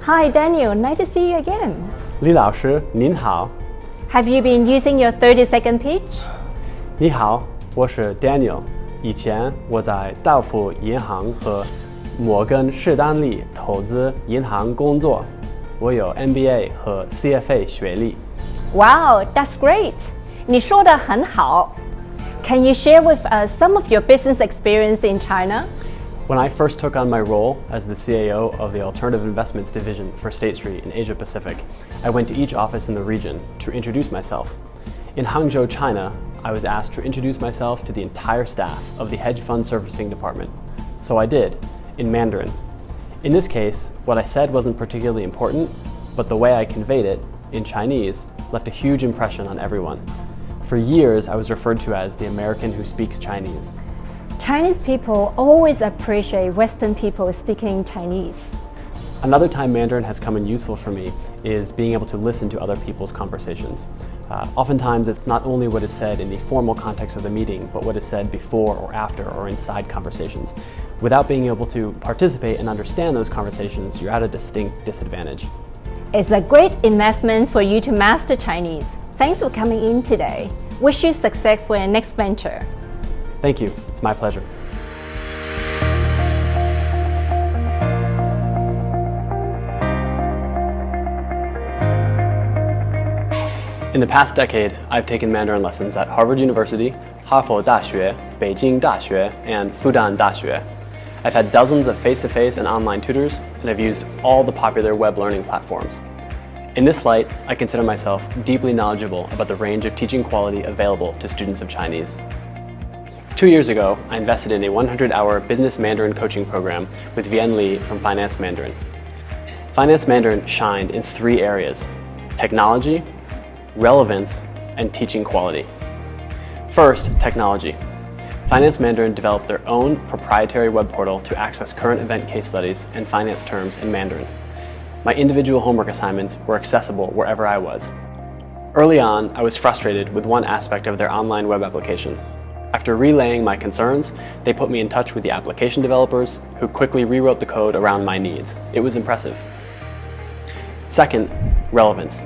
Hi Daniel, nice to see you again. 李老师您好。 Have you been using your 30-second pitch? 你好，我是 Daniel。以前我在道富银行和摩根士丹利投资银行工作，我有 MBA 和 CFA 学历。 Wow, that's great. 你说得很好。 Can you share with us some of your business experience in China? When I first took on my role as the CAO of the Alternative Investments Division for State Street in Asia Pacific, I went to each office in the region to introduce myself. In Hangzhou, China, I was asked to introduce myself to the entire staff of the hedge fund servicing department. So I did, in Mandarin. In this case, what I said wasn't particularly important, but the way I conveyed it, in Chinese, left a huge impression on everyone. For years, I was referred to as the American who speaks Chinese. Chinese people always appreciate Western people speaking Chinese. Another time Mandarin has come in useful for me is being able to listen to other people's conversations. Oftentimes, it's not only what is said in the formal context of the meeting, but what is said before or after or inside conversations. Without being able to participate and understand those conversations, you're at a distinct disadvantage. It's a great investment for you to master Chinese. Thanks for coming in today. Wish you success for your next venture. Thank you. It's my pleasure. In the past decade, I've taken Mandarin lessons at Harvard University, 哈佛大学, Beijing 大学, and Fudan 大学. I've had dozens of face-to-face and online tutors, and I've used all the popular web learning platforms. In this light, I consider myself deeply knowledgeable about the range of teaching quality available to students of Chinese. 2 years ago, I invested in a 100-hour business Mandarin coaching program with Vienne Lee from Finance Mandarin. Finance Mandarin shined in 3 areas: technology, relevance, and teaching quality. First, technology. Finance Mandarin developed their own proprietary web portal to access current event case studies and finance terms in Mandarin. My individual homework assignments were accessible wherever I was. Early on, I was frustrated with one aspect of their online web application. After relaying my concerns, they put me in touch with the application developers, who quickly rewrote the code around my needs. It was impressive. Second, relevance.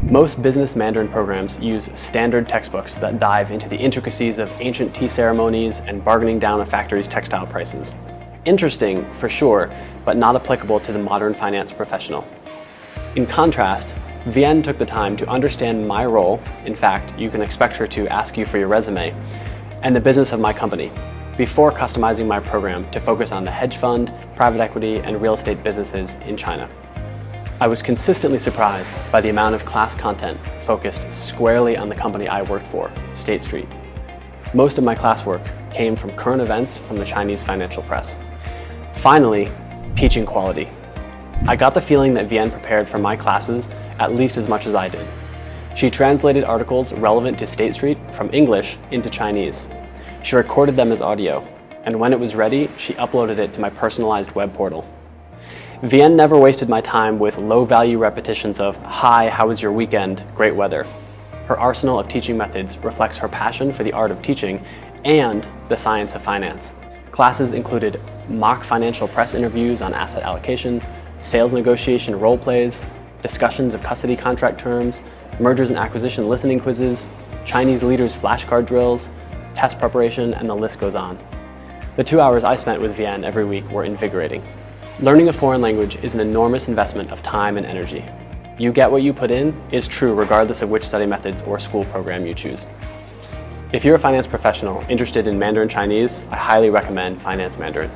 Most business Mandarin programs use standard textbooks that dive into the intricacies of ancient tea ceremonies and bargaining down a factory's textile prices. Interesting, for sure, but not applicable to the modern finance professional. In contrast, Vienne took the time to understand my role. In fact, you can expect her to ask you for your resume, and the business of my company, before customizing my program to focus on the hedge fund, private equity, and real estate businesses in China. I was consistently surprised by the amount of class content focused squarely on the company I worked for, State Street. Most of my classwork came from current events from the Chinese financial press. Finally, teaching quality. I got the feeling that Vienne prepared for my classes at least as much as I did. She translated articles relevant to State Street from English into Chinese. She recorded them as audio, and when it was ready, she uploaded it to my personalized web portal. Vienne never wasted my time with low-value repetitions of, "Hi, how was your weekend? Great weather." Her arsenal of teaching methods reflects her passion for the art of teaching and the science of finance. Classes included mock financial press interviews on asset allocation, sales negotiation role plays, discussions of custody contract terms, mergers and acquisition listening quizzes, Chinese leaders flashcard drills, test preparation, and the list goes on. The 2 hours I spent with Vienne every week were invigorating. Learning a foreign language is an enormous investment of time and energy. You get what you put in is true regardless of which study methods or school program you choose. If you're a finance professional interested in Mandarin Chinese, I highly recommend Finance Mandarin.